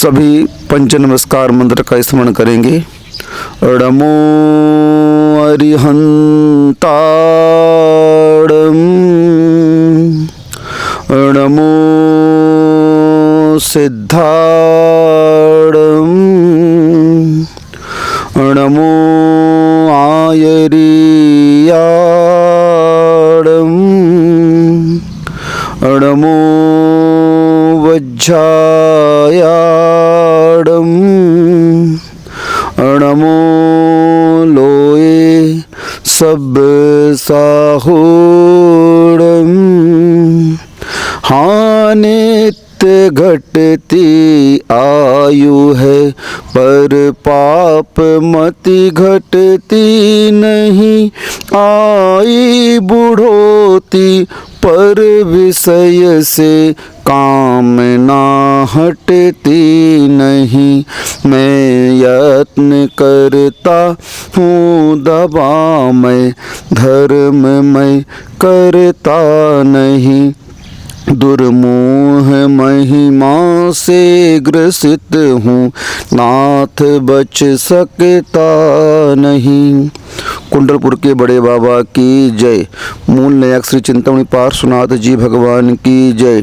सभी पंच नमस्कार मंत्र का स्मरण करेंगे। नमो अरिहंताणं, नमो सिद्धाणं, नमो आयर्याणं, नमो वज्रायाणं, नमो लोये सब साहूणं। हाँ नित्य घटती आयु है पर पाप मति घटती नहीं, आई बुढ़ोती पर विषय से कामना हटती नहीं। मैं यत्न करता हूँ दबा मैं, धर्म मैं करता नहीं। दुर्मोह महिमा से ग्रसित हूँ, नाथ बच सकता नहीं। कुंडलपुर के बड़े बाबा की जय। मूल नायक श्री चिंतामणि पार्श्वनाथ जी भगवान की जय।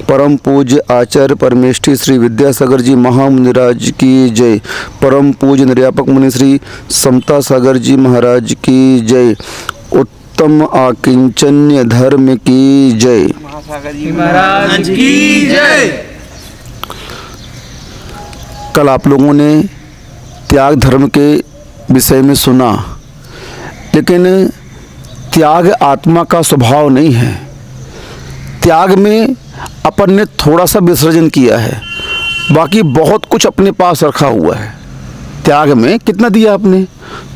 परम पूज्य आचार्य परमेष्ठी श्री विद्यासागर जी महामुनिराज की जय। परम पूज्य निर्यापक मुनि श्री समता सागर जी महाराज की जय। उत्तम आकिंचन्य धर्म की जय। महासागर जी महाराज की जय। कल आप लोगों ने त्याग धर्म के विषय में सुना, लेकिन त्याग आत्मा का स्वभाव नहीं है। त्याग में अपन ने थोड़ा सा विसर्जन किया है, बाकी बहुत कुछ अपने पास रखा हुआ है। त्याग में कितना दिया आपने?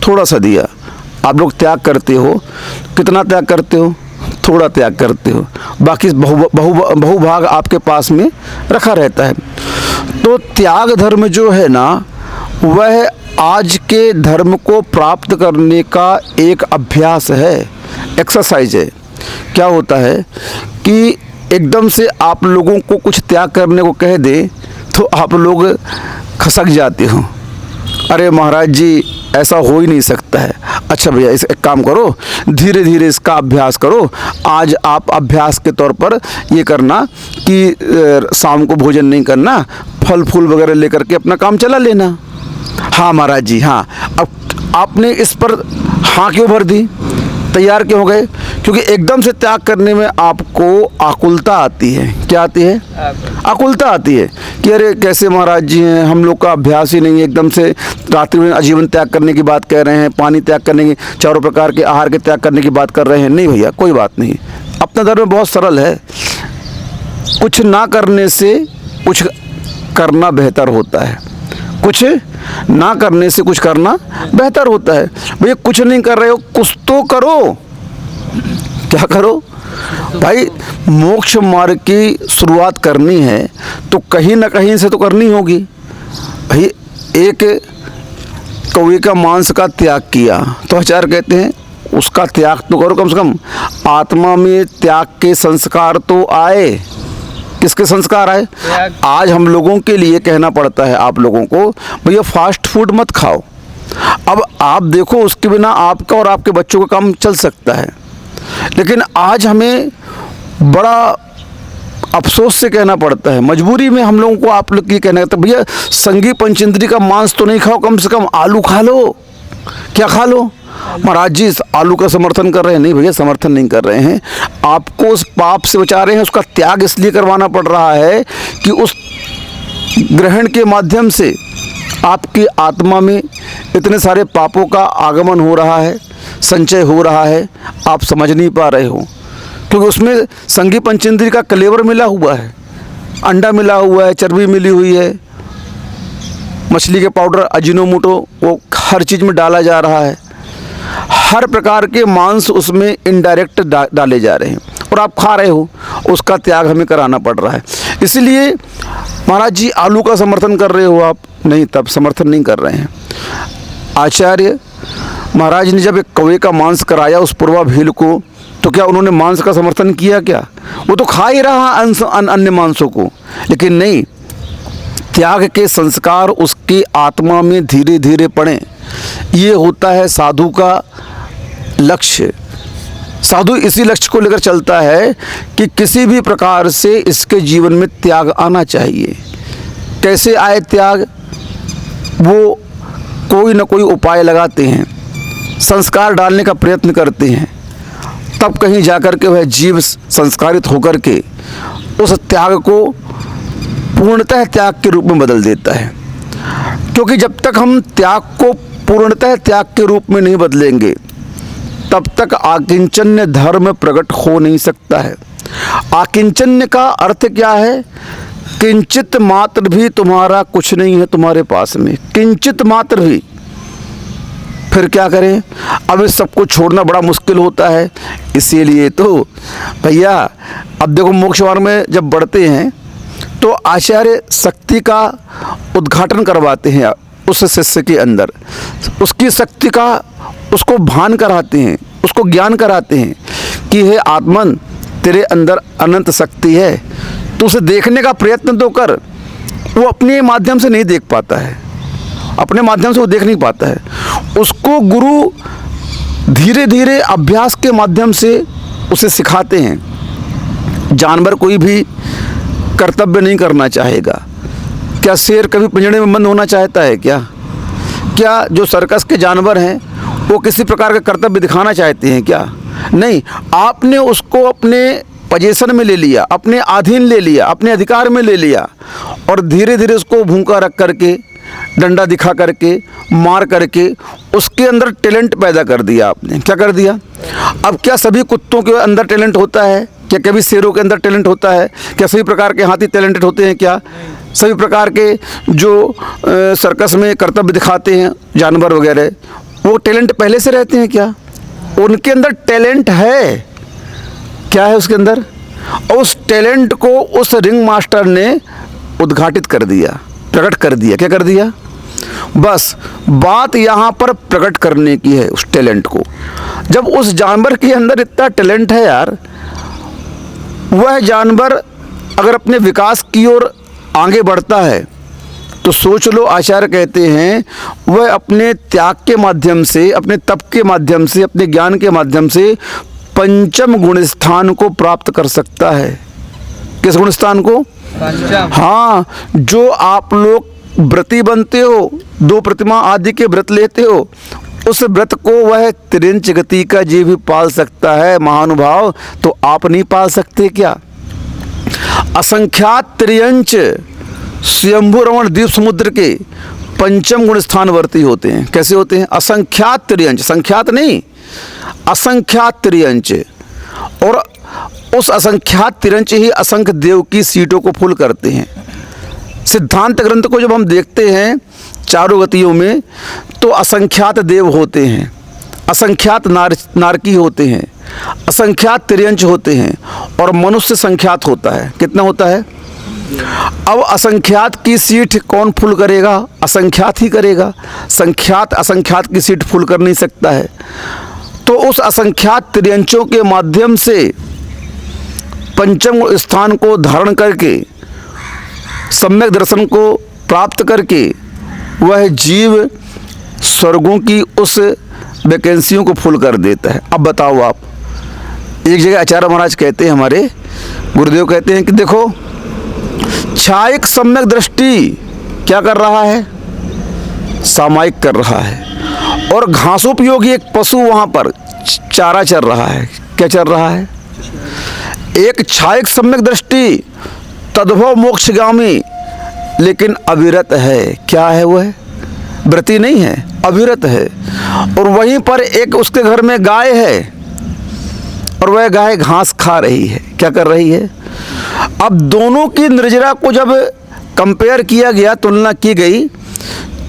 थोड़ा सा दिया। आप लोग त्याग करते हो, कितना त्याग करते हो? थोड़ा त्याग करते हो, बाकी बहुभाग आपके पास में रखा रहता है। तो त्याग धर्म जो है ना, वह आज के धर्म को प्राप्त करने का एक अभ्यास है, एक्सरसाइज है। क्या होता है कि एकदम से आप लोगों को कुछ त्याग करने को कह दे तो आप लोग खसक जाते हो। अरे महाराज जी ऐसा हो ही नहीं सकता है। अच्छा भैया इस एक काम करो, धीरे धीरे इसका अभ्यास करो। आज आप अभ्यास के तौर पर ये करना कि शाम को भोजन नहीं करना, फल फूल वगैरह लेकर के अपना काम चला लेना। हाँ महाराज जी हाँ। अब आपने इस पर हाँ क्यों भर दी, तैयार क्यों हो गए? क्योंकि एकदम से त्याग करने में आपको आकुलता आती है। क्या आती है? आकुलता आती है कि अरे कैसे महाराज जी हैं, हम लोग का अभ्यास ही नहीं है। एकदम से रात्रि में आजीवन त्याग करने की बात कह रहे हैं, पानी त्याग करने की, चारों प्रकार के आहार के त्याग करने की बात कर रहे हैं। नहीं भैया कोई बात नहीं, अपना धर्म बहुत सरल है। कुछ ना करने से कुछ करना बेहतर होता है, कुछ ना करने से कुछ करना बेहतर होता है। भैया कुछ नहीं कर रहे हो, कुछ तो करो। क्या करो भाई? मोक्ष मार्ग की शुरुआत करनी है तो कहीं ना कहीं से तो करनी होगी। भाई एक कौवे का मांस का त्याग किया तो आचार्य कहते हैं उसका त्याग तो करो, कम से कम आत्मा में त्याग के संस्कार तो आए। किसके संस्कार आए? आज हम लोगों के लिए कहना पड़ता है आप लोगों को, भैया फास्ट फूड मत खाओ। अब आप देखो उसके बिना आपका और आपके बच्चों का काम चल सकता है, लेकिन आज हमें बड़ा अफसोस से कहना पड़ता है, मजबूरी में हम लोगों को आप लोग ये कहना है भैया संगी पंचेंद्री का मांस तो नहीं खाओ, कम से कम आलू खा लो। क्या खा लो? महाराज जी आलू का समर्थन कर रहे हैं। नहीं भैया समर्थन नहीं कर रहे हैं, आपको उस पाप से बचा रहे हैं। उसका त्याग इसलिए करवाना पड़ रहा है कि उस ग्रहण के माध्यम से आपकी आत्मा में इतने सारे पापों का आगमन हो रहा है, संचय हो रहा है। आप समझ नहीं पा रहे हो क्योंकि उसमें संगी पंचेंद्री का कलेवर मिला हुआ है, अंडा मिला हुआ है, चर्बी मिली हुई है, मछली के पाउडर अजीनोमोटो वो हर चीज़ में डाला जा रहा है। हर प्रकार के मांस उसमें इनडायरेक्ट डाले जा रहे हैं और आप खा रहे हो। उसका त्याग हमें कराना पड़ रहा है। इसलिए महाराज जी आलू का समर्थन कर रहे हो आप? नहीं, तब समर्थन नहीं कर रहे हैं। आचार्य महाराज ने जब एक कौवे का मांस कराया उस पूर्वा भील को, तो क्या उन्होंने मांस का समर्थन किया? क्या वो तो खा ही रहा अन्य मांसों को, लेकिन नहीं, त्याग के संस्कार उसकी आत्मा में धीरे धीरे पड़ें, ये होता है साधु का लक्ष्य। साधु इसी लक्ष्य को लेकर चलता है कि किसी भी प्रकार से इसके जीवन में त्याग आना चाहिए। कैसे आए त्याग? वो कोई न कोई उपाय लगाते हैं, संस्कार डालने का प्रयत्न करते हैं, तब कहीं जाकर के वह जीव संस्कारित होकर के उस त्याग को पूर्णतः त्याग के रूप में बदल देता है। क्योंकि जब तक हम त्याग को पूर्णतः त्याग के रूप में नहीं बदलेंगे तब तक आकिंचन्य धर्म प्रकट हो नहीं सकता है। आकिंचन्य का अर्थ क्या है? किंचित मात्र भी तुम्हारा कुछ नहीं है तुम्हारे पास में, किंचित मात्र भी। फिर क्या करें? अब इस सबको छोड़ना बड़ा मुश्किल होता है। इसीलिए तो भैया अब देखो मोक्ष मार्ग में जब बढ़ते हैं तो आचार्य शक्ति का उद्घाटन करवाते हैं उस शिष्य के अंदर, उसकी शक्ति का उसको भान कराते हैं, उसको ज्ञान कराते हैं कि हे आत्मन, तेरे अंदर अनंत शक्ति है, तो उसे देखने का प्रयत्न तो कर। वो अपने माध्यम से नहीं देख पाता है, अपने माध्यम से वो देख नहीं पाता है। उसको गुरु धीरे धीरे अभ्यास के माध्यम से उसे सिखाते हैं। जानवर कोई भी कर्तव्य नहीं करना चाहेगा। क्या शेर कभी पिंजड़े में बंद होना चाहता है क्या? क्या जो सर्कस के जानवर हैं वो किसी प्रकार का कर्तव्य दिखाना चाहते हैं क्या? नहीं। आपने उसको अपने पोजीशन में ले लिया, अपने अधीन ले लिया, अपने अधिकार में ले लिया और धीरे धीरे उसको भूखा रख करके, डंडा दिखा करके, मार करके उसके अंदर टैलेंट पैदा कर दिया आपने। क्या कर दिया? अब क्या सभी कुत्तों के अंदर टैलेंट होता है? क्या कभी शेरों के अंदर टैलेंट होता है? क्या सभी प्रकार के हाथी टैलेंटेड होते हैं क्या? सभी प्रकार के जो सर्कस में कर्तव्य दिखाते हैं जानवर वगैरह, वो टैलेंट पहले से रहते हैं क्या? उनके अंदर टैलेंट है। क्या है उसके अंदर? और उस टैलेंट को उस रिंग मास्टर ने उद्घाटित कर दिया, प्रकट कर दिया। क्या कर दिया? बस बात यहाँ पर प्रकट करने की है उस टैलेंट को। जब उस जानवर के अंदर इतना टैलेंट है यार, वह जानवर अगर अपने विकास की ओर आगे बढ़ता है तो सोच लो, आचार्य कहते हैं वह अपने त्याग के माध्यम से, अपने तप के माध्यम से, अपने ज्ञान के माध्यम से पंचम गुण स्थान को प्राप्त कर सकता है। किस गुण स्थान को? पंचम। हाँ, जो आप लोग व्रती बनते हो, 2 प्रतिमा आदि के व्रत लेते हो, उस व्रत को वह त्रिंच गति का जीव भी पाल सकता है महानुभाव। तो आप नहीं पाल सकते क्या? असंख्यात त्रियंच स्वयंभू रमण द्वीप समुद्र के पंचम गुण स्थानवर्ती होते हैं। कैसे होते हैं? असंख्यात त्रियंच, संख्यात नहीं, असंख्यात त्रियंच। और उस असंख्यात त्रियंच ही असंख्य देव की सीटों को फुल करते हैं। सिद्धांत ग्रंथ को जब हम देखते हैं चारों गतियों में तो असंख्यात देव होते हैं, असंख्यात नारकी होते हैं, असंख्यात त्रियंच होते हैं और मनुष्य संख्यात होता है। कितना होता है? अब असंख्यात की सीट कौन फुल करेगा? असंख्यात ही करेगा। संख्यात असंख्यात की सीट फुल कर नहीं सकता है। तो उस असंख्यात त्रियंचों के माध्यम से पंचम स्थान को धारण करके, सम्यक दर्शन को प्राप्त करके वह जीव स्वर्गों की उस वैकेंसियों को फुल कर देता है। अब बताओ आप, एक जगह आचार्य महाराज कहते हैं, हमारे गुरुदेव कहते हैं कि देखो, छायक सम्यक दृष्टि क्या कर रहा है? सामायिक कर रहा है। और घासोपयोगी एक पशु वहाँ पर चारा चर रहा है। क्या चर रहा है? एक छायक सम्यक दृष्टि तद्भव मोक्षगामी, लेकिन अविरत है। क्या है वह? व्रती नहीं है, अविरत है। और वहीं पर एक उसके घर में गाय है और वह गाय घास खा रही है। क्या कर रही है? अब दोनों की निर्जरा को जब कंपेयर किया गया, तुलना की गई,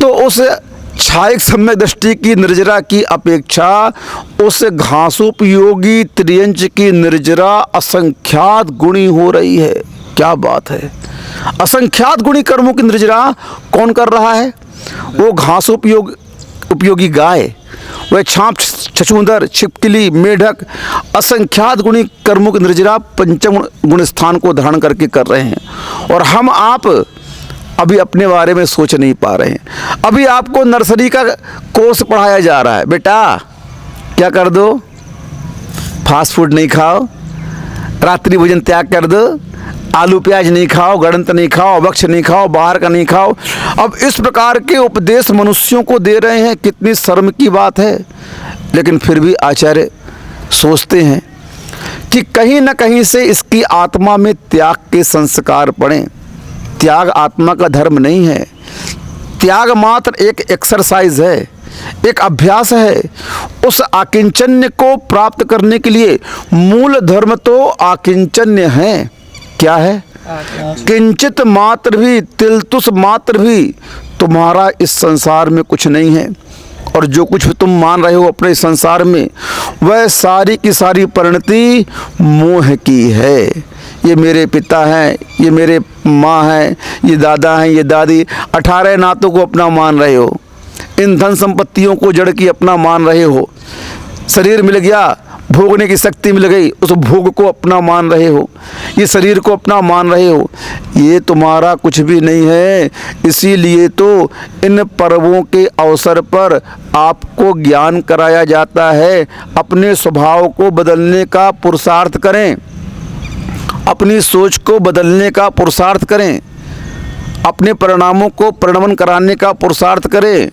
तो उस छायक सम्यक दृष्टि की निर्जरा की अपेक्षा उस घासोपयोगी त्रियंच की निर्जरा असंख्यात गुणी हो रही है। क्या बात है! असंख्यात गुणी कर्मों की निर्जरा कौन कर रहा है? वो घासोपयोगी गाय, वह छाप, छछूंदर, छिपकली, मेढक, असंख्यात गुणी कर्मों की निर्जरा पंचम गुण स्थान को धारण करके कर रहे हैं। और हम आप अभी अपने बारे में सोच नहीं पा रहे हैं। अभी आपको नर्सरी का कोर्स पढ़ाया जा रहा है, बेटा क्या कर दो, फास्ट फूड नहीं खाओ, रात्रि भोजन त्याग कर दो, आलू प्याज नहीं खाओ, गड़ंत नहीं खाओ, वक्ष नहीं खाओ, बाहर का नहीं खाओ। अब इस प्रकार के उपदेश मनुष्यों को दे रहे हैं, कितनी शर्म की बात है। लेकिन फिर भी आचार्य सोचते हैं कि कहीं न कहीं से इसकी आत्मा में त्याग के संस्कार पड़ें। त्याग आत्मा का धर्म नहीं है, त्याग मात्र एक एक्सरसाइज है, एक अभ्यास है। उस आकिंचन्य को प्राप्त करने के लिए मूल धर्म तो आकिंचन्य है। क्या है? किंचित मात्र भी, तिलतुस मात्र भी तुम्हारा इस संसार में कुछ नहीं है। और जो कुछ तुम मान रहे हो अपने संसार में, वह सारी की सारी परिणति मोह की है। ये मेरे पिता हैं, ये मेरे माँ हैं, ये दादा हैं, ये दादी, 18 नातों को अपना मान रहे हो, इन धन संपत्तियों को जड़ की अपना मान रहे हो, शरीर मिल गया, भोगने की शक्ति मिल गई, उस भोग को अपना मान रहे हो, ये शरीर को अपना मान रहे हो। ये तुम्हारा कुछ भी नहीं है। इसीलिए तो इन पर्वों के अवसर पर आपको ज्ञान कराया जाता है। अपने स्वभाव को बदलने का पुरुषार्थ करें, अपनी सोच को बदलने का पुरुषार्थ करें, अपने परिणामों को परिणमन कराने का पुरुषार्थ करें।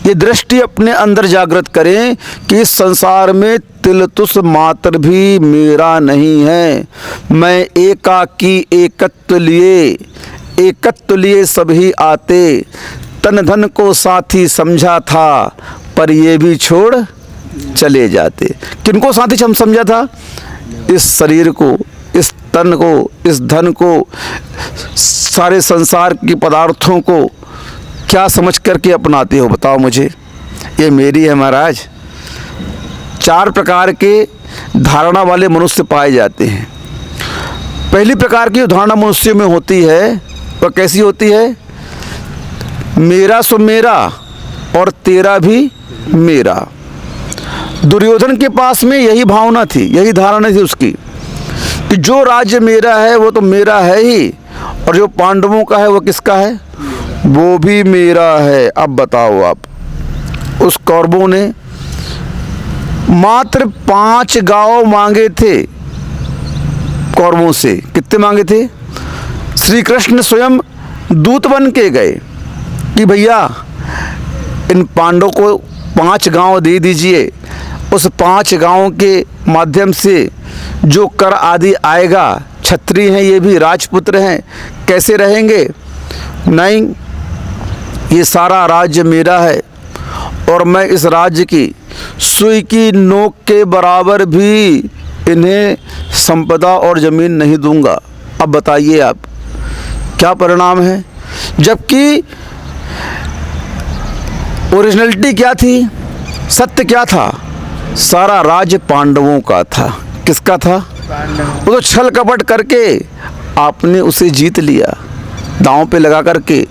ये दृष्टि अपने अंदर जागृत करें कि इस संसार में तिलतुस मात्र भी मेरा नहीं है। मैं एकाकी एकत्व लिए सभी आते, तन धन को साथी समझा था, पर ये भी छोड़ चले जाते। किनको साथी समझा था? इस शरीर को, इस तन को, इस धन को, सारे संसार के पदार्थों को क्या समझ करके अपनाते हो? बताओ मुझे। ये मेरी है महाराज। 4 प्रकार के धारणा वाले मनुष्य पाए जाते हैं। पहली प्रकार की धारणा मनुष्य में होती है, वह कैसी होती है? मेरा सो मेरा और तेरा भी मेरा। दुर्योधन के पास में यही भावना थी, यही धारणा थी उसकी कि जो राज्य मेरा है वो तो मेरा है ही, और जो पांडवों का है वो किसका है? वो भी मेरा है। अब बताओ आप, उस कौरवों ने मात्र 5 गांव मांगे थे कौरवों से। कितने मांगे थे? श्री कृष्ण स्वयं दूत बन के गए कि भैया इन पांडवों को 5 गांव दे दीजिए। उस 5 गांव के माध्यम से जो कर आदि आएगा, क्षत्रिय हैं ये भी, राजपुत्र हैं, कैसे रहेंगे? नहीं, ये सारा राज्य मेरा है और मैं इस राज्य की सुई की नोक के बराबर भी इन्हें संपदा और ज़मीन नहीं दूंगा। अब बताइए आप क्या परिणाम है? जबकि ओरिजिनलिटी क्या थी, सत्य क्या था? सारा राज्य पांडवों का था। किसका था? वो तो छल कपट करके आपने उसे जीत लिया, दांव पे लगा करके,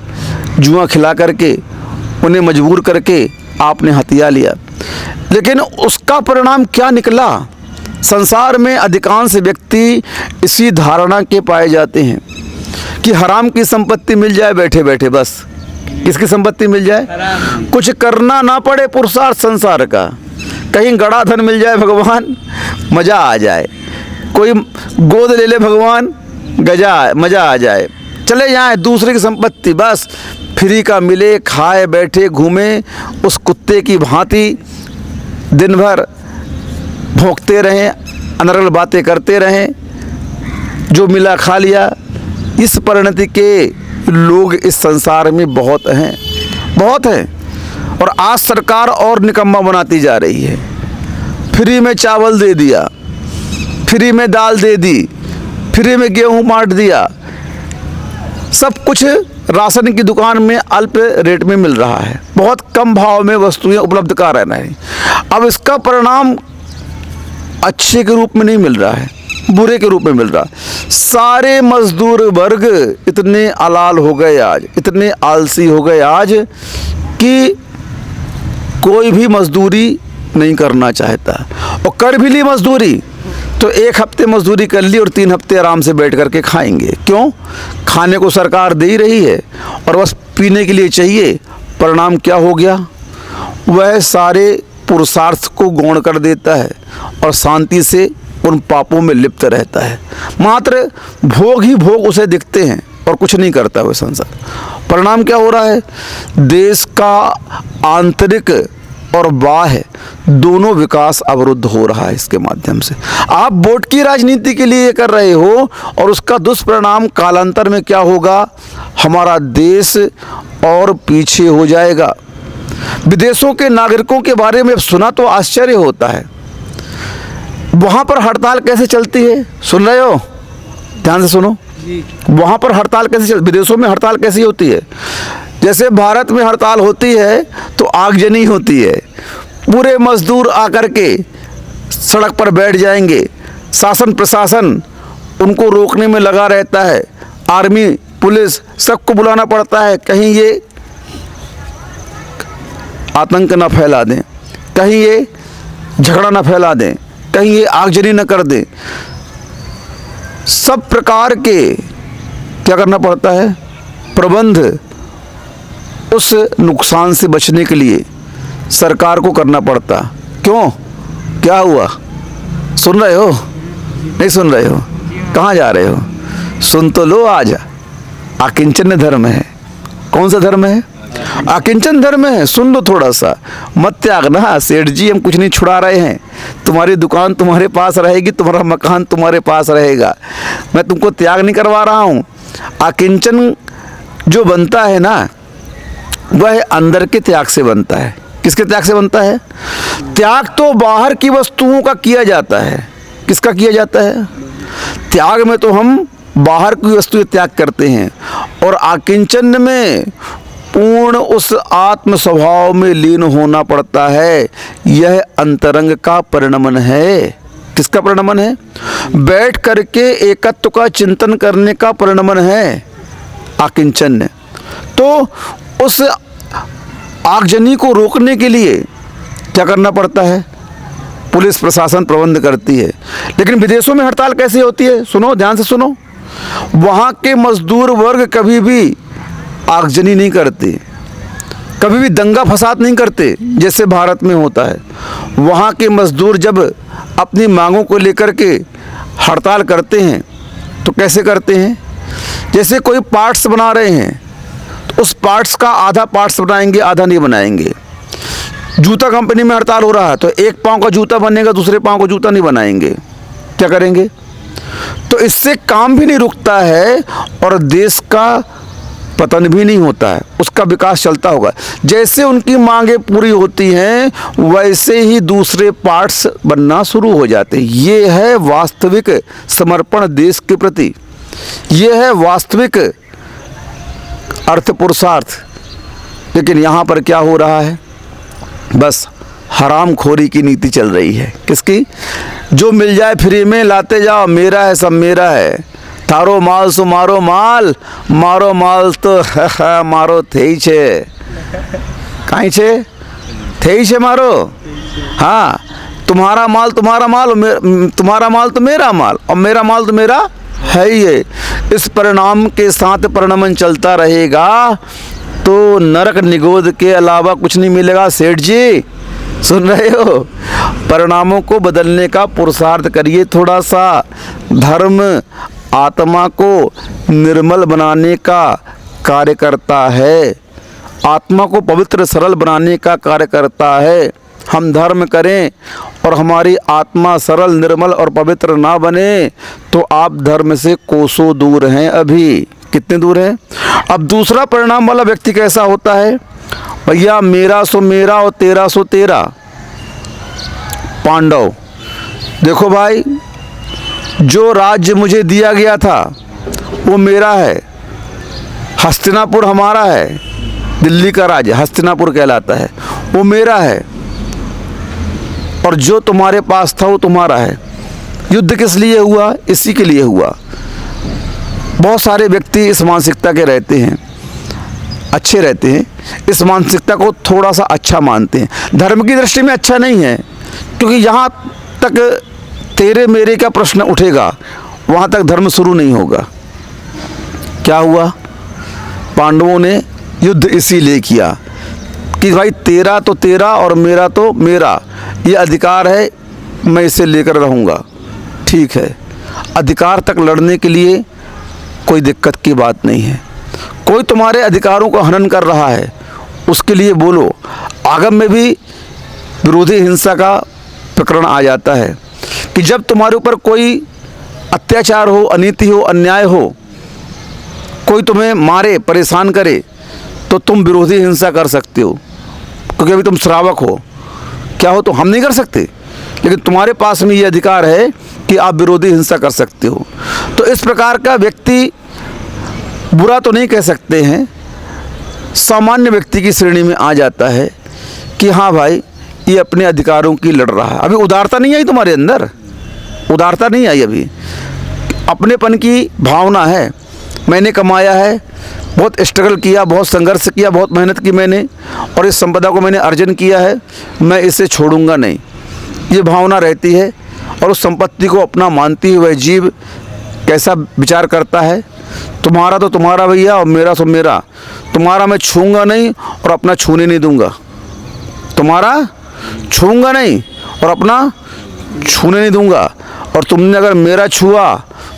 जुआ खिला करके, उन्हें मजबूर करके आपने हथिया लिया। लेकिन उसका परिणाम क्या निकला? संसार में अधिकांश व्यक्ति इसी धारणा के पाए जाते हैं कि हराम की संपत्ति मिल जाए बैठे बैठे, बस किसकी संपत्ति मिल जाए, कुछ करना ना पड़े पुरुषार्थ संसार का, कहीं गड़ा धन मिल जाए भगवान, मज़ा आ जाए, कोई गोद ले ले भगवान, मज़ा आ जाए, चले जाए दूसरे की संपत्ति, बस फ्री का मिले, खाए बैठे घूमे उस कुत्ते की भांति, दिन भर भौंकते रहें, अनर्गल बातें करते रहें, जो मिला खा लिया। इस परिणति के लोग इस संसार में बहुत हैं, बहुत हैं। और आज सरकार और निकम्मा बनाती जा रही है। फ्री में चावल दे दिया, फ्री में दाल दे दी, फ्री में गेहूं बांट दिया, सब कुछ राशन की दुकान में अल्प रेट में मिल रहा है, बहुत कम भाव में वस्तुएं उपलब्ध करा रहना है। अब इसका परिणाम अच्छे के रूप में नहीं मिल रहा है, बुरे के रूप में मिल रहा। सारे मजदूर वर्ग इतने अलाल हो गए आज, इतने आलसी हो गए आज कि कोई भी मजदूरी नहीं करना चाहता, और कर भी ली मजदूरी तो 1 हफ्ते मजदूरी कर ली और 3 हफ्ते आराम से बैठ करके खाएंगे। क्यों? खाने को सरकार दे ही रही है और बस पीने के लिए चाहिए, परिणाम क्या हो गया? वह सारे पुरुषार्थ को गौण कर देता है और शांति से उन पापों में लिप्त रहता है। मात्र भोग ही भोग उसे दिखते हैं और कुछ नहीं करता वह संसार। परिणाम क्या हो रहा है? देश का आंतरिक और बाह्य दोनों विकास अवरुद्ध हो रहा है इसके माध्यम से। आप वोट की राजनीति के लिए ये कर रहे हो और उसका दुष्परिणाम कालांतर में क्या होगा? हमारा देश और पीछे हो जाएगा। विदेशों के नागरिकों के बारे में सुना तो आश्चर्य होता है। वहाँ पर हड़ताल कैसे चलती है, सुन रहे हो? ध्यान से सुनो। वहाँ पर हड़ताल कैसे विदेशों में हड़ताल कैसी होती है? जैसे भारत में हड़ताल होती है तो आगजनी होती है, पूरे मजदूर आकर के सड़क पर बैठ जाएंगे, शासन प्रशासन उनको रोकने में लगा रहता है, आर्मी पुलिस सबको बुलाना पड़ता है, कहीं ये आतंक न फैला दें, कहीं ये झगड़ा न फैला दें, कहीं ये आगजनी न कर दें। सब प्रकार के क्या करना पड़ता है? प्रबंध उस नुकसान से बचने के लिए सरकार को करना पड़ता। क्यों? क्या हुआ? सुन रहे हो? नहीं सुन रहे हो? कहाँ जा रहे हो? सुन तो लो। आज आकिंचन धर्म है। कौन सा धर्म है? आकिंचन धर्म है। सुन लो थोड़ा सा, मत त्यागना। सेठ जी हम कुछ नहीं छुड़ा रहे हैं, तुम्हारी दुकान तुम्हारे पास रहेगी, तुम्हारा मकान तुम्हारे पास रहेगा, मैं तुमको त्याग नहीं करवा रहा हूँ। आकिंचन जो बनता है ना, वह अंदर के त्याग से बनता है। किसके त्याग से बनता है? त्याग तो बाहर की वस्तुओं का किया जाता है। किसका किया जाता है? त्याग में तो हम बाहर की वस्तुएं त्याग करते हैं, और आकिंचन में पूर्ण उस आत्म स्वभाव में लीन होना पड़ता है। यह अंतरंग का परिणमन है। किसका परिणमन है? बैठ करके एकत्व का चिंतन करने का परिणमन है आकिंचन। तो उस आगजनी को रोकने के लिए क्या करना पड़ता है? पुलिस प्रशासन प्रबंध करती है। लेकिन विदेशों में हड़ताल कैसे होती है? सुनो, ध्यान से सुनो। वहाँ के मजदूर वर्ग कभी भी आगजनी नहीं करते, कभी भी दंगा फसाद नहीं करते जैसे भारत में होता है। वहाँ के मजदूर जब अपनी मांगों को लेकर के हड़ताल करते हैं तो कैसे करते हैं? जैसे कोई पार्ट्स बना रहे हैं तो उस पार्ट्स का आधा पार्ट्स बनाएंगे, आधा नहीं बनाएंगे। जूता कंपनी में हड़ताल हो रहा है तो एक पाँव का जूता बनेगा, दूसरे पाँव का जूता नहीं बनाएंगे। क्या करेंगे? तो इससे काम भी नहीं रुकता है और देश का पतन भी नहीं होता है, उसका विकास चलता होगा। जैसे उनकी मांगें पूरी होती हैं वैसे ही दूसरे पार्ट्स बनना शुरू हो जाते हैं। ये है वास्तविक समर्पण देश के प्रति, ये है वास्तविक अर्थ पुरुषार्थ। लेकिन यहाँ पर क्या हो रहा है? बस हरामखोरी की नीति चल रही है। किसकी? जो मिल जाए फ्री में लाते जाओ, मेरा है सब मेरा है, तारो माल सो मारो माल, मारो माल तो मारो थेई छे, कहीं छे थेई छे मारो। हाँ, तुम्हारा माल तुम्हारा माल, तुम्हारा माल तो मेरा माल, और मेरा माल तो मेरा है ही है। इस परिणाम के साथ परिणमन चलता रहेगा तो नरक निगोद के अलावा कुछ नहीं मिलेगा। सेठ जी सुन रहे हो? परिणामों को बदलने का पुरुषार्थ करिए थोड़ा सा। धर्म आत्मा को निर्मल बनाने का कार्य करता है, आत्मा को पवित्र सरल बनाने का कार्य करता है। हम धर्म करें और हमारी आत्मा सरल निर्मल और पवित्र ना बने तो आप धर्म से कोसों दूर हैं। अभी कितने दूर हैं? अब दूसरा परिणाम वाला व्यक्ति कैसा होता है? भैया मेरा सो मेरा और तेरा सो तेरा। पांडव, देखो भाई, जो राज्य मुझे दिया गया था वो मेरा है, हस्तिनापुर हमारा है, दिल्ली का राज्य हस्तिनापुर कहलाता है, वो मेरा है, और जो तुम्हारे पास था वो तुम्हारा है। युद्ध किस लिए हुआ? इसी के लिए हुआ। बहुत सारे व्यक्ति इस मानसिकता के रहते हैं, अच्छे रहते हैं, इस मानसिकता को थोड़ा सा अच्छा मानते हैं। धर्म की दृष्टि में अच्छा नहीं है, क्योंकि यहाँ तक तेरे मेरे का प्रश्न उठेगा वहाँ तक धर्म शुरू नहीं होगा। क्या हुआ? पांडवों ने युद्ध इसीलिए किया कि भाई तेरा तो तेरा और मेरा तो मेरा, ये अधिकार है, मैं इसे लेकर रहूँगा। ठीक है, अधिकार तक लड़ने के लिए कोई दिक्कत की बात नहीं है। कोई तुम्हारे अधिकारों को हनन कर रहा है, उसके लिए बोलो। आगम में भी विरोधी हिंसा का प्रकरण आ जाता है कि जब तुम्हारे ऊपर कोई अत्याचार हो, अनीति हो, अन्याय हो, कोई तुम्हें मारे, परेशान करे, तो तुम विरोधी हिंसा कर सकते हो, क्योंकि अभी तुम श्रावक हो। क्या हो, तो हम नहीं कर सकते, लेकिन तुम्हारे पास में ये अधिकार है कि आप विरोधी हिंसा कर सकते हो। तो इस प्रकार का व्यक्ति बुरा तो नहीं कह सकते हैं, सामान्य व्यक्ति की श्रेणी में आ जाता है कि हाँ भाई, ये अपने अधिकारों की लड़ रहा है। अभी उदारता नहीं आई तुम्हारे अंदर, उदारता नहीं आई, अभी अपनेपन की भावना है। मैंने कमाया है, बहुत स्ट्रगल किया, बहुत संघर्ष किया, बहुत मेहनत की मैंने, और इस संपदा को मैंने अर्जन किया है, मैं इसे छोड़ूंगा नहीं, ये भावना रहती है। और उस संपत्ति को अपना मानती हुए जीव कैसा विचार करता है, तुम्हारा तो तुम्हारा भैया और मेरा तो मेरा, तुम्हारा मैं छूँगा नहीं और अपना छूने नहीं दूंगा, तुम्हारा छूँगा नहीं और अपना छूने नहीं दूंगा। और तुमने अगर मेरा छुआ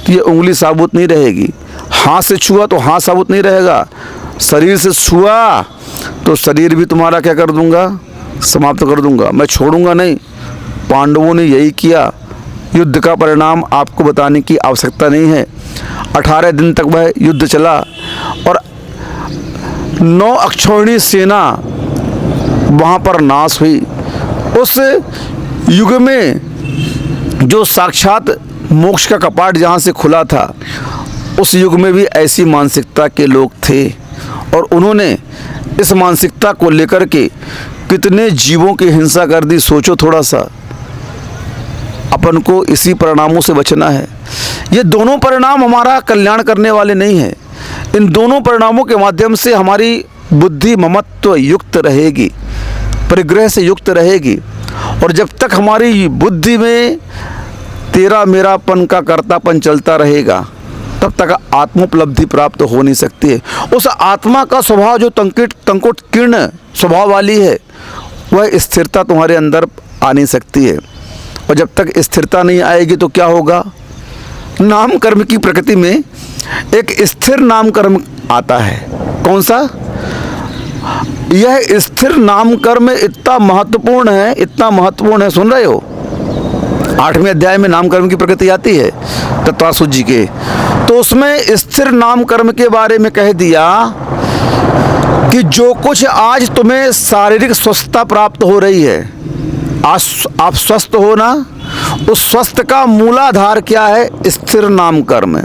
तो ये उंगली साबुत नहीं रहेगी, हाथ से छुआ तो हाथ साबुत नहीं रहेगा, शरीर से छुआ तो शरीर भी तुम्हारा क्या कर दूंगा, समाप्त कर दूंगा, मैं छोड़ूंगा नहीं। पांडवों ने यही किया। युद्ध का परिणाम आपको बताने की आवश्यकता नहीं है। 18 दिन तक वह युद्ध चला और 9 अक्षौहिणी सेना वहाँ पर नाश हुई। उस युग में जो साक्षात मोक्ष का कपाट जहाँ से खुला था, उस युग में भी ऐसी मानसिकता के लोग थे, और उन्होंने इस मानसिकता को लेकर के कितने जीवों की हिंसा कर दी। सोचो थोड़ा सा, अपन को इसी परिणामों से बचना है। ये दोनों परिणाम हमारा कल्याण करने वाले नहीं हैं। इन दोनों परिणामों के माध्यम से हमारी बुद्धि ममत्व युक्त रहेगी, परिग्रह से युक्त रहेगी, और जब तक हमारी बुद्धि में तेरा मेरापन का कर्तापन चलता रहेगा, तब तक आत्मोपलब्धि प्राप्त हो नहीं सकती है। उस आत्मा का स्वभाव जो तंकुट कीर्ण स्वभाव वाली है, वह स्थिरता तुम्हारे अंदर आ नहीं सकती है। और जब तक स्थिरता नहीं आएगी तो क्या होगा, नाम कर्म की प्रकृति में एक स्थिर नाम कर्म आता है। कौन सा? यह स्थिर नाम कर्म इतना महत्वपूर्ण है, इतना महत्वपूर्ण है, सुन रहे हो? 8वें अध्याय में नाम कर्म की प्रकृति आती है तत्वासुत जी के, तो उसमें स्थिर नाम कर्म के बारे में कह दिया कि जो कुछ आज तुम्हें शारीरिक स्वस्थता प्राप्त हो रही है, आज आप स्वस्थ हो ना, उस स्वस्थ का मूलाधार क्या है? स्थिर नाम कर्म।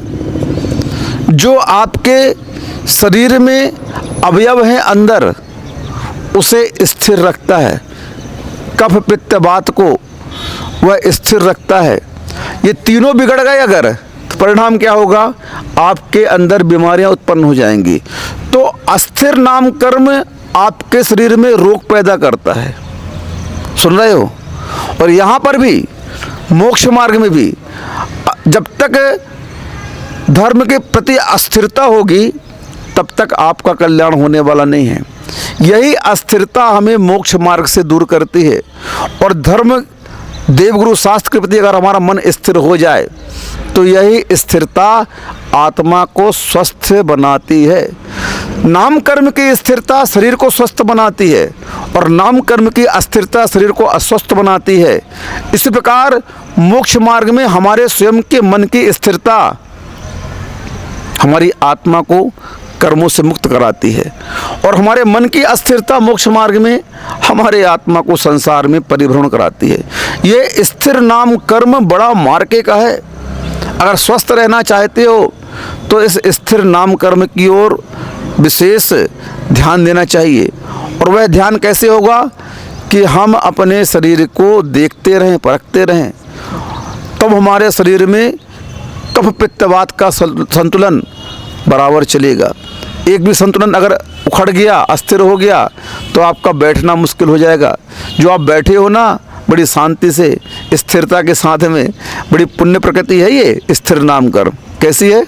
जो आपके शरीर में अवयव हैं अंदर, उसे स्थिर रखता है। कफ पित्त वात को वह स्थिर रखता है। ये तीनों बिगड़ गए अगर, तो परिणाम क्या होगा? आपके अंदर बीमारियां उत्पन्न हो जाएंगी। तो अस्थिर नाम कर्म आपके शरीर में रोग पैदा करता है। सुन रहे हो? और यहाँ पर भी मोक्ष मार्ग में भी जब तक धर्म के प्रति अस्थिरता होगी, तब तक आपका कल्याण होने वाला नहीं है। यही अस्थिरता हमें मोक्ष मार्ग से दूर करती है। और धर्म देवगुरु शास्त्र के प्रति अगर हमारा मन स्थिर हो जाए, तो यही स्थिरता आत्मा को स्वस्थ बनाती है। नाम कर्म की स्थिरता शरीर को स्वस्थ बनाती है, और नाम कर्म की अस्थिरता शरीर को अस्वस्थ बनाती है। इस प्रकार मोक्ष मार्ग में हमारे स्वयं के मन की स्थिरता हमारी आत्मा को कर्मों से मुक्त कराती है, और हमारे मन की अस्थिरता मोक्ष मार्ग में हमारे आत्मा को संसार में परिभ्रमण कराती है। ये स्थिर नाम कर्म बड़ा मार्के का है। अगर स्वस्थ रहना चाहते हो तो इस स्थिर नाम कर्म की ओर विशेष ध्यान देना चाहिए। और वह ध्यान कैसे होगा कि हम अपने शरीर को देखते रहें, परखते रहें, तब हमारे शरीर में कफ पित्त वात का संतुलन बराबर चलेगा। एक भी संतुलन अगर उखड़ गया, अस्थिर हो गया, तो आपका बैठना मुश्किल हो जाएगा। जो आप बैठे हो ना बड़ी शांति से, स्थिरता के साथ में, बड़ी पुण्य प्रकृति है ये स्थिर नाम कर्म। कैसी है?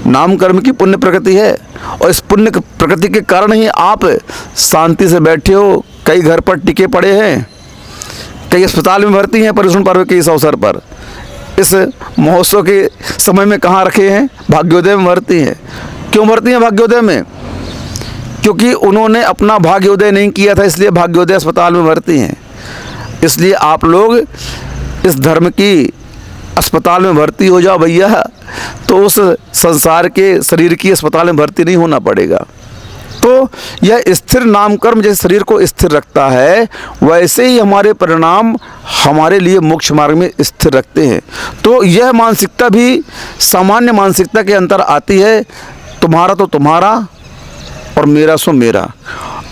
नाम कर्म की पुण्य प्रकृति है, और इस पुण्य प्रकृति के कारण ही आप शांति से बैठे हो, कई घर पर टिके पड़े हैं, कई अस्पताल में भर्ती हैं पर्युषण पर्व के इस अवसर पर। इस महोत्सव के समय में कहाँ रखे हैं? भाग्योदय में भर्ती हैं। क्यों भर्ती हैं भाग्योदय में? क्योंकि उन्होंने अपना भाग्योदय नहीं किया था, इसलिए भाग्योदय अस्पताल में भर्ती हैं। इसलिए आप लोग इस धर्म की अस्पताल में भर्ती हो जाओ भैया, तो उस संसार के शरीर की अस्पताल में भर्ती नहीं होना पड़ेगा। तो यह स्थिर नाम कर्म जैसे शरीर को स्थिर रखता है, वैसे ही हमारे परिणाम हमारे लिए मोक्ष मार्ग में स्थिर रखते हैं। तो यह मानसिकता भी सामान्य मानसिकता के अंतर आती है, तुम्हारा तो तुम्हारा और मेरा सो मेरा।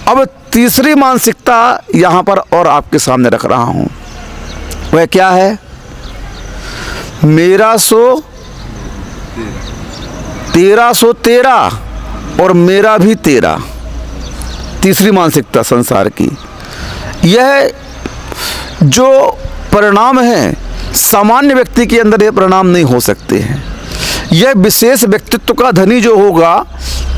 अब तीसरी मानसिकता यहाँ पर और आपके सामने रख रहा हूँ, वह क्या है? मेरा सो तेरा और मेरा भी तेरा। तीसरी मानसिकता संसार की। यह जो परिणाम है सामान्य व्यक्ति के अंदर ये परिणाम नहीं हो सकते हैं। यह विशेष व्यक्तित्व का धनी जो होगा,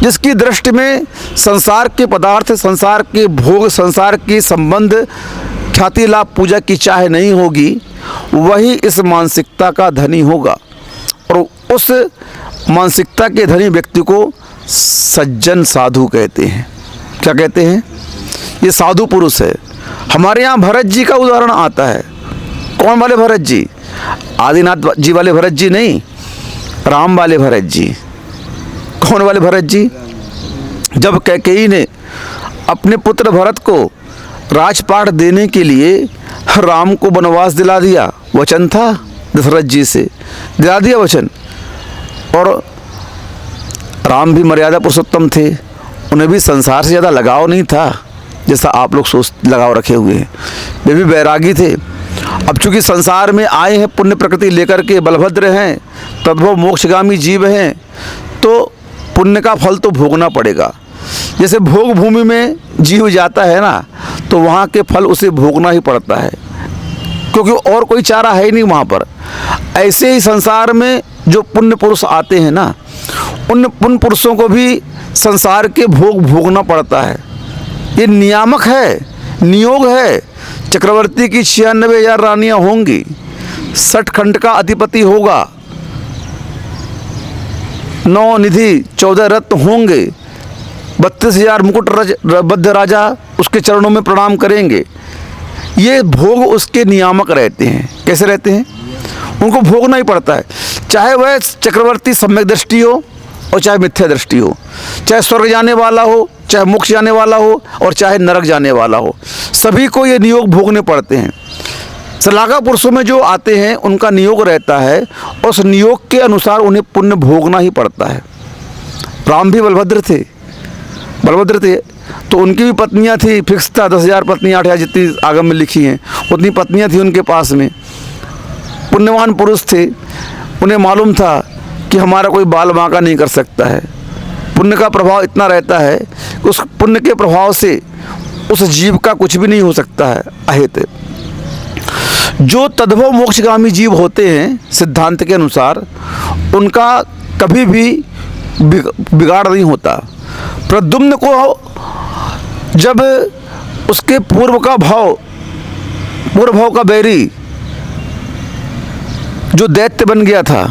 जिसकी दृष्टि में संसार के पदार्थ, संसार के भोग, संसार के संबंध, ख्याति लाभ पूजा की चाह नहीं होगी, वही इस मानसिकता का धनी होगा। और उस मानसिकता के धनी व्यक्ति को सज्जन साधु कहते हैं। क्या कहते हैं? ये साधु पुरुष है। हमारे यहाँ भरत जी का उदाहरण आता है। कौन वाले भरत जी? आदिनाथ जी वाले भरत जी नहीं, राम वाले भरत जी। कौन वाले भरत जी? जब कैकेयी ने अपने पुत्र भरत को राजपाट देने के लिए राम को वनवास दिला दिया, वचन था दशरथ जी से, दिला दिया वचन। और राम भी मर्यादा पुरुषोत्तम थे, उन्हें भी संसार से ज़्यादा लगाव नहीं था जैसा आप लोग लगाव रखे हुए हैं। वे भी बैरागी थे। अब चूंकि संसार में आए हैं पुण्य प्रकृति लेकर के, बलभद्र हैं, तद्भव मोक्षगामी जीव हैं, तो पुण्य का फल तो भोगना पड़ेगा। जैसे भोग भूमि में जीव जाता है ना, तो वहाँ के फल उसे भोगना ही पड़ता है, क्योंकि और कोई चारा है ही नहीं वहाँ पर। ऐसे ही संसार में जो पुण्य पुरुष आते हैं ना, उन पुण्य पुरुषों को भी संसार के भोग भोगना पड़ता है। ये नियामक है, नियोग है। चक्रवर्ती की 96,000 रानियाँ होंगी, 60 खंड का अधिपति होगा, 9 निधि 14 रत्न होंगे, 32,000 मुकुट बद्ध राजा उसके चरणों में प्रणाम करेंगे। ये भोग उसके नियामक रहते हैं। कैसे रहते हैं? उनको भोगना ही पड़ता है, चाहे वह चक्रवर्ती सम्यक दृष्टि हो और चाहे मिथ्या दृष्टि हो, चाहे स्वर्ग जाने वाला हो, चाहे मोक्ष जाने वाला हो, और चाहे नरक जाने वाला हो। सभी को ये नियोग भोगने पड़ते हैं। सलागा पुरुषों में जो आते हैं उनका नियोग रहता है, और उस नियोग के अनुसार उन्हें पुण्य भोगना ही पड़ता है। राम भी बलभद्र थे, तो उनकी भी पत्नियां थी, फिक्स था 10,000 पत्नियां, 8,000 जितनी आगम में लिखी हैं उतनी पत्नियां थी उनके पास में। पुण्यवान पुरुष थे, उन्हें मालूम था कि हमारा कोई बाल बांका नहीं कर सकता है। पुण्य का प्रभाव इतना रहता है कि उस पुण्य के प्रभाव से उस जीव का कुछ भी नहीं हो सकता है अहित। जो तद्भव मोक्षगामी जीव होते हैं सिद्धांत के अनुसार, उनका कभी भी बिगाड़ नहीं होता। प्रद्युम्न को जब उसके पूर्व भाव का बैरी जो दैत्य बन गया था,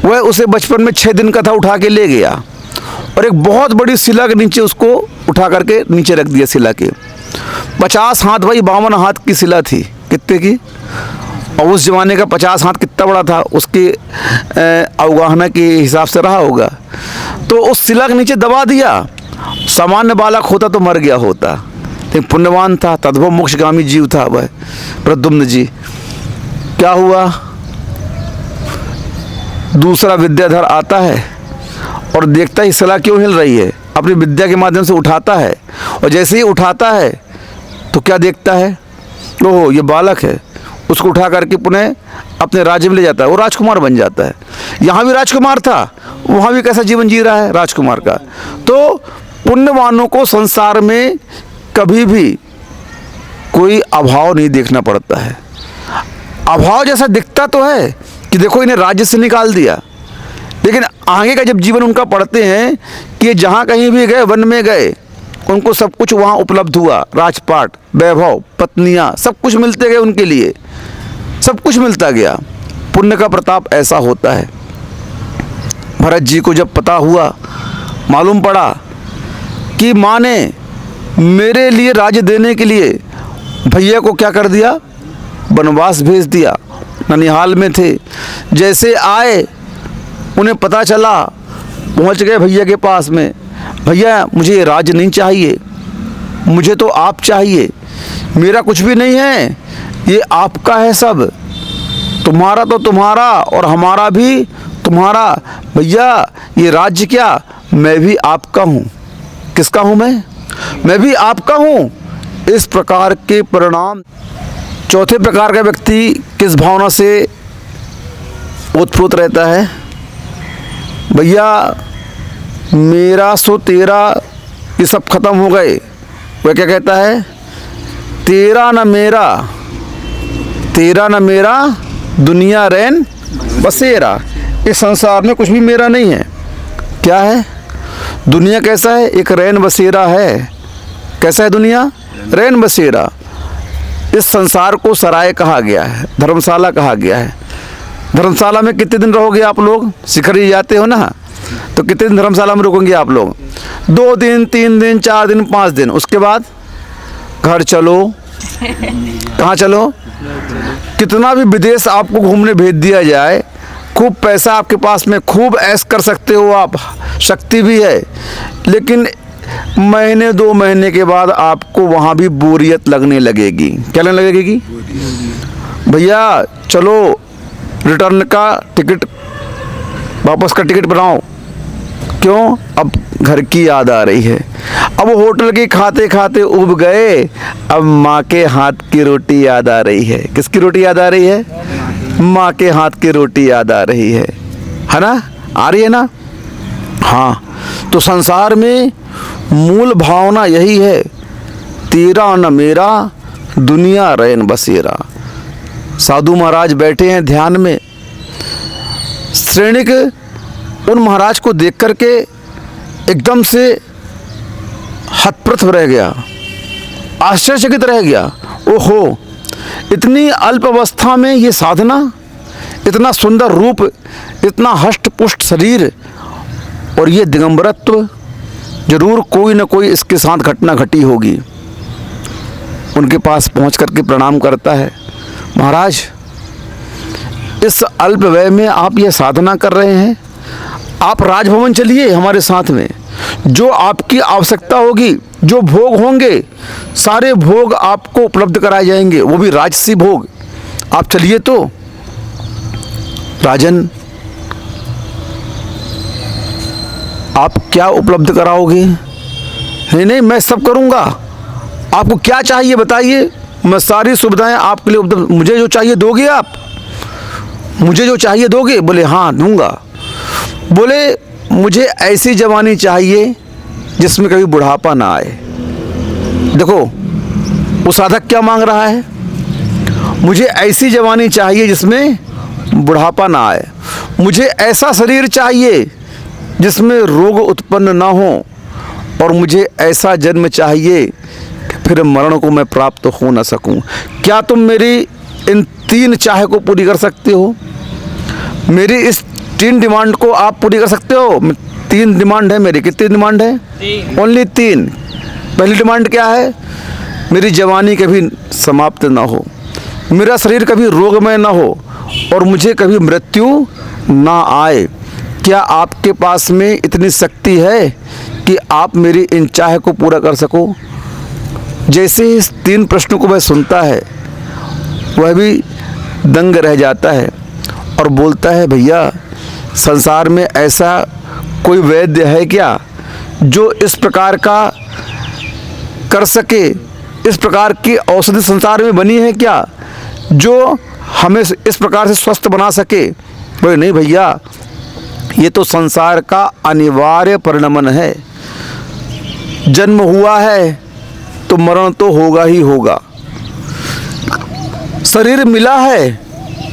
वह उसे बचपन में 6 दिन का था, उठा के ले गया और एक बहुत बड़ी शिला के नीचे उसको उठा करके नीचे रख दिया। शिला के 50 हाथ, भाई 52 हाथ की शिला थी। कितने की? और उस जमाने का 50 हाथ कितना बड़ा था, उसके अवगाहना के हिसाब से रहा होगा। तो उस शिला के नीचे दबा दिया। सामान्य बालक होता तो मर गया होता, लेकिन पुण्यवान था, तद्भव मोक्षगामी जीव था वह प्रद्युम्न जी। क्या हुआ? दूसरा विद्याधर आता है और देखता है शिला क्यों हिल रही है, अपनी विद्या के माध्यम से उठाता है, और जैसे ही उठाता है तो क्या देखता है? ओहो, ये बालक है। उसको उठा करके पुनः अपने राज्य में ले जाता है, वो राजकुमार बन जाता है। यहाँ भी राजकुमार था, वहाँ भी कैसा जीवन जी रहा है राजकुमार का। तो पुण्यवानों को संसार में कभी भी कोई अभाव नहीं देखना पड़ता है। अभाव जैसा दिखता तो है कि देखो इन्हें राज्य से निकाल दिया, लेकिन आगे का जब जीवन उनका पढ़ते हैं कि जहाँ कहीं भी गए, वन में गए, उनको सब कुछ वहाँ उपलब्ध हुआ, राजपाट, वैभव, पत्नियाँ, सब कुछ मिलते गए उनके लिए, सब कुछ मिलता गया। पुण्य का प्रताप ऐसा होता है। भरत जी को जब पता हुआ, मालूम पड़ा कि माँ ने मेरे लिए राज्य देने के लिए भैया को क्या कर दिया, वनवास भेज दिया। ननिहाल में थे, जैसे आए उन्हें पता चला, पहुंच गए भैया के पास में, भैया मुझे ये राज्य नहीं चाहिए, मुझे तो आप चाहिए, मेरा कुछ भी नहीं है, ये आपका है सब, तुम्हारा तो तुम्हारा और हमारा भी तुम्हारा। भैया ये राज्य क्या, मैं भी आपका हूँ। किसका हूँ मैं भी आपका हूँ। इस प्रकार के परिणाम। चौथे प्रकार का व्यक्ति किस भावना से ओतप्रोत रहता है, भैया मेरा सो तेरा ये सब खत्म हो गए। वह क्या कहता है, तेरा न मेरा दुनिया रैन बसेरा। इस संसार में कुछ भी मेरा नहीं है। क्या है दुनिया, कैसा है, एक रैन बसेरा है। कैसा है दुनिया, रैन बसेरा। इस संसार को सराय कहा गया है, धर्मशाला कहा गया है। धर्मशाला में कितने दिन रहोगे आप लोग, शिखरी जाते हो ना, तो कितने दिन धर्मशाला में रुकेंगे आप लोग, 2 दिन, 3 दिन, 4 दिन, 5 दिन। उसके बाद घर चलो। कहाँ चलो, कितना भी विदेश आपको घूमने भेज दिया जाए, खूब पैसा आपके पास में, खूब ऐश कर सकते हो आप, शक्ति भी है, लेकिन महीने 2 महीने के बाद आपको वहाँ भी बोरियत लगने लगेगी। क्या लगने लगेगी, भैया चलो रिटर्न का टिकट, वापस का टिकट बनाओ। क्यों, अब घर की याद आ रही है। अब होटल की खाते खाते उब गए, अब माँ के हाथ की रोटी याद आ रही है। किसकी रोटी याद आ रही है, माँ के हाथ की रोटी याद आ रही है ना, आ रही है ना। हाँ, तो संसार में मूल भावना यही है, तेरा न मेरा दुनिया रैन बसेरा। साधु महाराज बैठे हैं ध्यान में। श्रेणिक उन महाराज को देख करके एकदम से हतप्रभ रह गया, आश्चर्यचकित रह गया। ओहो, इतनी अल्प अवस्था में ये साधना, इतना सुंदर रूप, इतना हष्ट पुष्ट शरीर और ये दिगंबरत्व, जरूर कोई न कोई इसके साथ घटना घटी होगी। उनके पास पहुंच करके प्रणाम करता है, महाराज इस अल्प वय में आप ये साधना कर रहे हैं, आप राजभवन चलिए हमारे साथ में, जो आपकी आवश्यकता होगी, जो भोग होंगे, सारे भोग आपको उपलब्ध कराए जाएंगे, वो भी राजसी भोग। आप चलिए। तो राजन आप क्या उपलब्ध कराओगे? नहीं मैं सब करूँगा, आपको क्या चाहिए बताइए, मैं सारी सुविधाएं आपके लिए उपलब्ध। मुझे जो चाहिए दोगे आप, मुझे जो चाहिए दोगे? बोले हाँ दूंगा। बोले मुझे ऐसी जवानी चाहिए जिसमें कभी बुढ़ापा ना आए। देखो वो साधक क्या मांग रहा है, मुझे ऐसी जवानी चाहिए जिसमें बुढ़ापा ना आए, मुझे ऐसा शरीर चाहिए जिसमें रोग उत्पन्न ना हो, और मुझे ऐसा जन्म चाहिए कि फिर मरण को मैं प्राप्त हो ना सकूं। क्या तुम मेरी इन 3 चाह को पूरी कर सकते हो? मेरी इस 3 डिमांड को आप पूरी कर सकते हो? 3 डिमांड है मेरी। कितनी डिमांड है? ओनली 3। पहली डिमांड क्या है? मेरी जवानी कभी समाप्त ना हो, मेरा शरीर कभी रोगमय ना हो, और मुझे कभी मृत्यु ना आए। क्या आपके पास में इतनी शक्ति है कि आप मेरी इन चाह को पूरा कर सको? जैसे इस 3 प्रश्नों को वह सुनता है, वह भी दंग रह जाता है और बोलता है, भैया संसार में ऐसा कोई वैद्य है क्या जो इस प्रकार का कर सके? इस प्रकार की औषधि संसार में बनी है क्या जो हमें इस प्रकार से स्वस्थ बना सके? बोले नहीं भैया, ये तो संसार का अनिवार्य परिणमन है। जन्म हुआ है तो मरण तो होगा ही होगा, शरीर मिला है,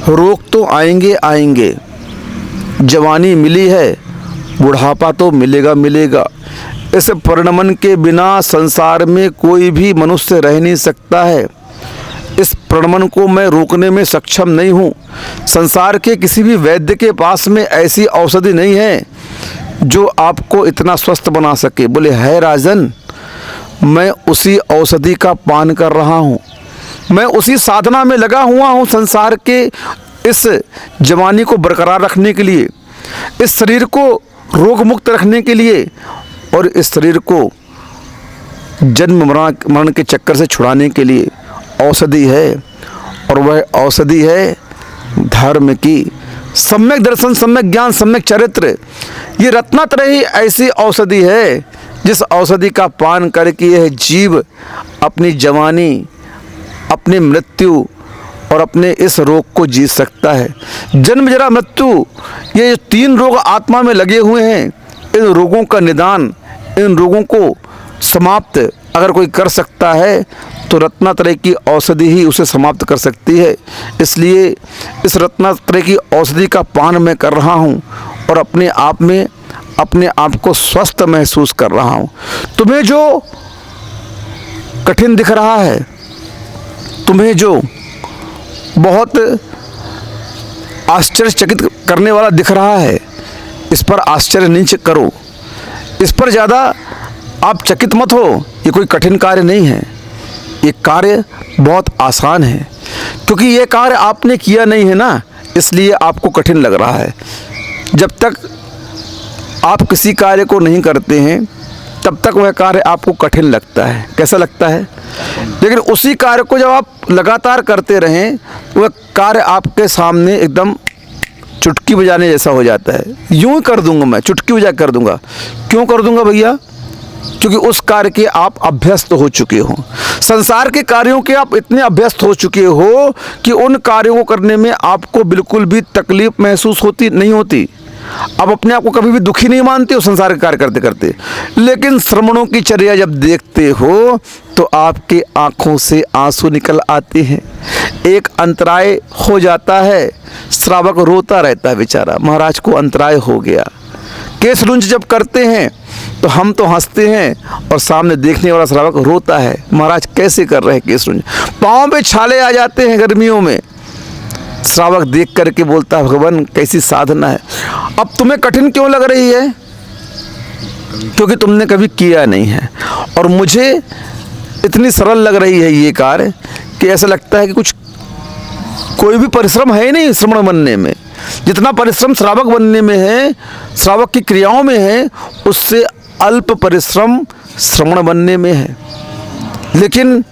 रोग तो आएंगे आएंगे, जवानी मिली है, बुढ़ापा तो मिलेगा मिलेगा। इस परिणमन के बिना संसार में कोई भी मनुष्य रह नहीं सकता है। इस परिणमन को मैं रोकने में सक्षम नहीं हूँ। संसार के किसी भी वैद्य के पास में ऐसी औषधि नहीं है जो आपको इतना स्वस्थ बना सके। बोले है राजन, मैं उसी औषधि का पान कर रहा हूँ, मैं उसी साधना में लगा हुआ हूँ संसार के इस जवानी को बरकरार रखने के लिए, इस शरीर को रोग मुक्त रखने के लिए और इस शरीर को जन्म मरण के चक्कर से छुड़ाने के लिए औषधि है। और वह औषधि है धर्म की। सम्यक दर्शन, सम्यक ज्ञान, सम्यक चरित्र, ये रत्नत्रयी ऐसी औषधि है जिस औषधि का पान करके यह जीव अपनी जवानी, अपनी मृत्यु और अपने इस रोग को जीत सकता है। जन्म, जरा, मृत्यु, ये 3 रोग आत्मा में लगे हुए हैं। इन रोगों का निदान, इन रोगों को समाप्त अगर कोई कर सकता है तो रत्नत्रय की औषधि ही उसे समाप्त कर सकती है। इसलिए इस रत्नत्रय की औषधि का पान मैं कर रहा हूँ और अपने आप में अपने आप को स्वस्थ महसूस कर रहा हूँ। तुम्हें जो कठिन दिख रहा है, तुम्हें जो बहुत आश्चर्यचकित करने वाला दिख रहा है, इस पर आश्चर्य नहीं करो, इस पर ज़्यादा आप चकित मत हो। ये कोई कठिन कार्य नहीं है, ये कार्य बहुत आसान है, क्योंकि ये कार्य आपने किया नहीं है ना, इसलिए आपको कठिन लग रहा है। जब तक आप किसी कार्य को नहीं करते हैं तब तक वह कार्य आपको कठिन लगता है। कैसा लगता है? लेकिन उसी कार्य को जब आप लगातार करते रहें वह कार्य आपके सामने एकदम चुटकी बजाने जैसा हो जाता है। यूं ही कर दूंगा मैं, चुटकी बजा कर दूंगा। क्यों कर दूंगा भैया? क्योंकि उस कार्य के आप अभ्यस्त हो चुके हो। संसार के कार्यों के आप इतने अभ्यस्त हो चुके हो कि उन कार्यों को करने में आपको बिल्कुल भी तकलीफ महसूस नहीं होती। आप अपने आप को कभी भी दुखी नहीं मानते हो संसार के कार्य करते करते। लेकिन श्रमणों की चर्या जब देखते हो तो आपके आंखों से आंसू निकल आते हैं। एक अंतराय हो जाता है, श्रावक रोता रहता है बेचारा, महाराज को अंतराय हो गया। केस रुंज जब करते हैं तो हम तो हंसते हैं और सामने देखने वाला श्रावक रोता है, महाराज कैसे कर रहे हैं केस रुंज। पाँव पे छाले आ जाते हैं गर्मियों में, श्रावक देख करके बोलता है भगवान कैसी साधना है। अब तुम्हें कठिन क्यों लग रही है? क्योंकि तुमने कभी किया नहीं है। और मुझे इतनी सरल लग रही है ये कार्य कि ऐसा लगता है कि कोई भी परिश्रम है ही नहीं श्रमण बनने में। जितना परिश्रम श्रावक बनने में है, श्रावक की क्रियाओं में है, उससे अल्प परिश्रम श्रमण बनने में है। लेकिन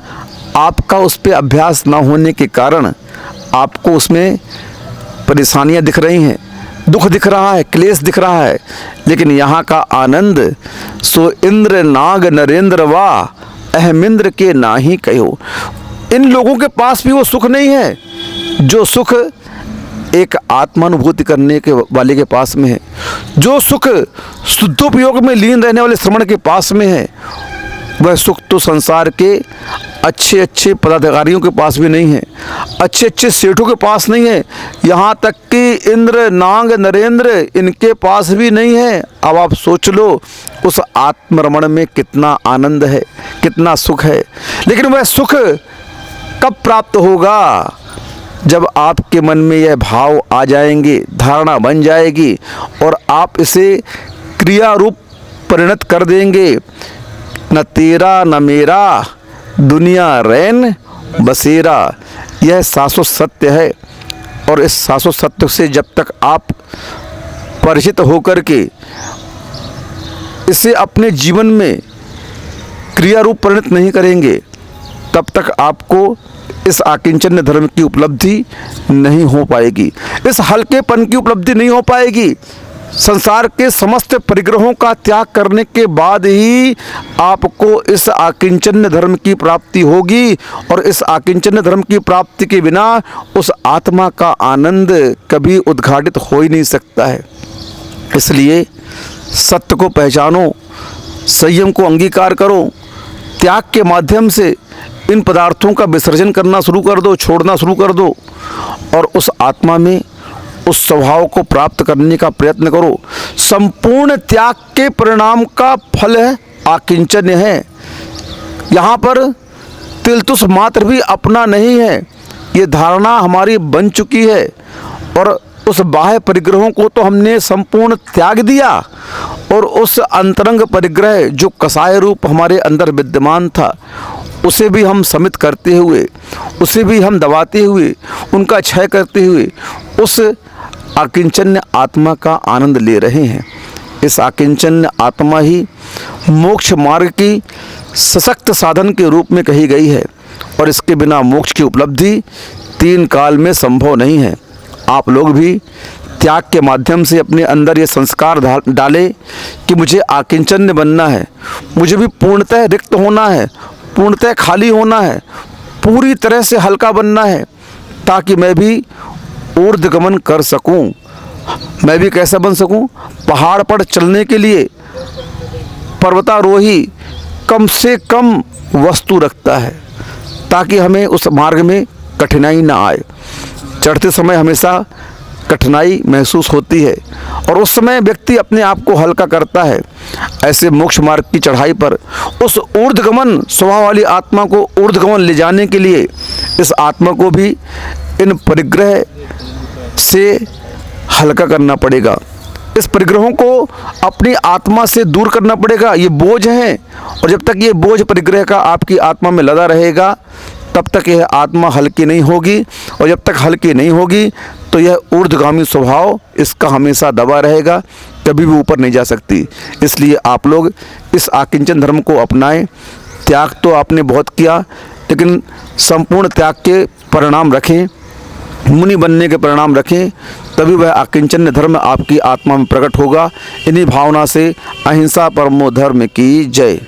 आपका उस पर अभ्यास ना होने के कारण आपको उसमें परेशानियां दिख रही हैं, दुख दिख रहा है, क्लेश दिख रहा है। लेकिन यहाँ का आनंद सो इंद्र नाग नरेंद्र वा अहमिंद्र के नाही कहो। इन लोगों के पास भी वो सुख नहीं है जो सुख एक आत्मानुभूति करने के वाले के पास में है, जो सुख शुद्धोपयोग में लीन रहने वाले श्रमण के पास में है। वह सुख तो संसार के अच्छे अच्छे पदाधिकारियों के पास भी नहीं है, अच्छे अच्छे सेठों के पास नहीं है, यहाँ तक कि इंद्र नाग नरेंद्र इनके पास भी नहीं है। अब आप सोच लो उस आत्मरमण में कितना आनंद है, कितना सुख है। लेकिन वह सुख कब प्राप्त होगा? जब आपके मन में यह भाव आ जाएंगे, धारणा बन जाएगी और आप इसे क्रिया रूप परिणत कर देंगे। न तेरा न मेरा दुनिया रैन बसेरा, यह शाश्वत सत्य है। और इस शाश्वत सत्य से जब तक आप परिचित होकर के इसे अपने जीवन में क्रिया रूप परिणत नहीं करेंगे तब तक आपको इस आकिंचन्य धर्म की उपलब्धि नहीं हो पाएगी, इस हल्केपन की उपलब्धि नहीं हो पाएगी। संसार के समस्त परिग्रहों का त्याग करने के बाद ही आपको इस आकिंचन्य धर्म की प्राप्ति होगी। और इस आकिंचन्य धर्म की प्राप्ति के बिना उस आत्मा का आनंद कभी उद्घाटित हो ही नहीं सकता है। इसलिए सत्य को पहचानो, संयम को अंगीकार करो, त्याग के माध्यम से इन पदार्थों का विसर्जन करना शुरू कर दो, छोड़ना शुरू कर दो और उस आत्मा में उस स्वभाव को प्राप्त करने का प्रयत्न करो। संपूर्ण त्याग के परिणाम का फल है आकिंचन्य है। यहाँ पर तिलतुस मात्र भी अपना नहीं है, ये धारणा हमारी बन चुकी है। और उस बाह्य परिग्रहों को तो हमने संपूर्ण त्याग दिया, और उस अंतरंग परिग्रह जो कसाय रूप हमारे अंदर विद्यमान था, उसे भी हम समित करते हुए, उसे भी हम दबाते हुए, उनका क्षय करते हुए उस आकिंचन्य आत्मा का आनंद ले रहे हैं। इस आकिंचन्य आत्मा ही मोक्ष मार्ग की सशक्त साधन के रूप में कही गई है, और इसके बिना मोक्ष की उपलब्धि 3 काल में संभव नहीं है। आप लोग भी त्याग के माध्यम से अपने अंदर ये संस्कार डालें कि मुझे आकिंचन्य बनना है, मुझे भी पूर्णतः रिक्त होना है, पूर्णतः खाली होना है, पूरी तरह से हल्का बनना है, ताकि मैं भी ऊर्ध्वगमन कर सकूं। मैं भी कैसा बन सकूं? पहाड़ पर चलने के लिए पर्वतारोही कम से कम वस्तु रखता है, ताकि हमें उस मार्ग में कठिनाई ना आए। चढ़ते समय हमेशा कठिनाई महसूस होती है, और उस समय व्यक्ति अपने आप को हल्का करता है। ऐसे मोक्ष मार्ग की चढ़ाई पर उस ऊर्ध्वगमन स्वभाव वाली आत्मा को ऊर्ध्वगमन ले जाने के लिए इस आत्मा को भी इन परिग्रह से हल्का करना पड़ेगा। इस परिग्रहों को अपनी आत्मा से दूर करना पड़ेगा। ये बोझ हैं, और जब तक ये बोझ परिग्रह का आपकी आत्मा में लदा रहेगा, तब तक यह आत्मा हल्की नहीं होगी, और जब तक हल्की नहीं होगी तो यह ऊर्ध्वगामी स्वभाव इसका हमेशा दबा रहेगा, कभी भी ऊपर नहीं जा सकती। इसलिए आप लोग इस आकिंचन धर्म को अपनाएं। त्याग तो आपने बहुत किया, लेकिन संपूर्ण त्याग के परिणाम रखें, मुनि बनने के परिणाम रखें, तभी वह आकिंचन्य धर्म आपकी आत्मा में प्रकट होगा। इन्हीं भावना से अहिंसा परमो धर्म की जय।